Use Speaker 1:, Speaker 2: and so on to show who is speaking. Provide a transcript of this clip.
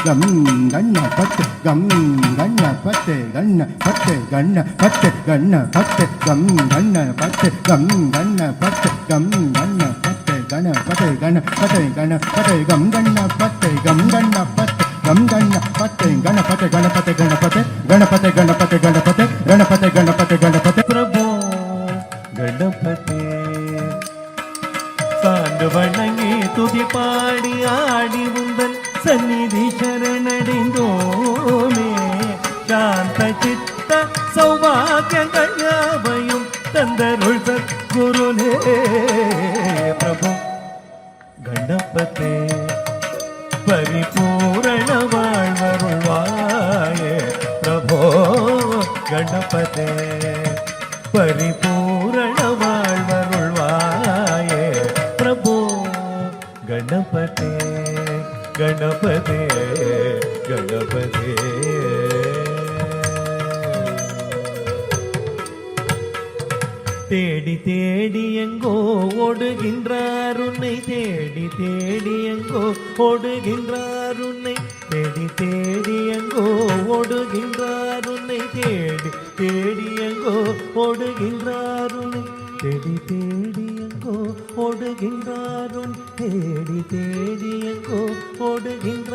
Speaker 1: gam ganna patte gam ganna patte ganna patte ganna patte ganna patte gam ganna patte gam ganna patte gam ganna patte ganna patte ganna patte ganna patte gam ganna patte gam ganna patte gam ganna patte ganna patte ganna patte ganna patte ganna patte ganna patte ganna patte ganna patte ganna patte ganna patte
Speaker 2: प्रभो गणपते sand வணங்கி துதி பாடி ஆடி உந்தன் சந்நிதி சரணடைந்தோமே சாந்த சித்த சௌபாகியங்கள் யாவையும் தந்தருள் சத்குருனே பிரபு கணபதே பரிபூரண வாழ்வருள்வாயே பிரபோ கணபதே பரிபூரண வாழ்வருள்வாயே பிரபு கணபதே கணபதே கணபதே தேடி தேடி எங்கோ ஓடுகின்றார் உன்னை தேடி தேடி எங்கோ ஓடுகின்றார் உன்னை தேடி தேடி எங்கோ ஓடுகின்றார் உன்னை தேடி தேடி எங்கோ ஓடுகின்றார் உன்னை தேடி தேடி எங்கோ ஓடுகின்றார் உன் தேடி தேடி எங்கோ ஓடுகின்றார்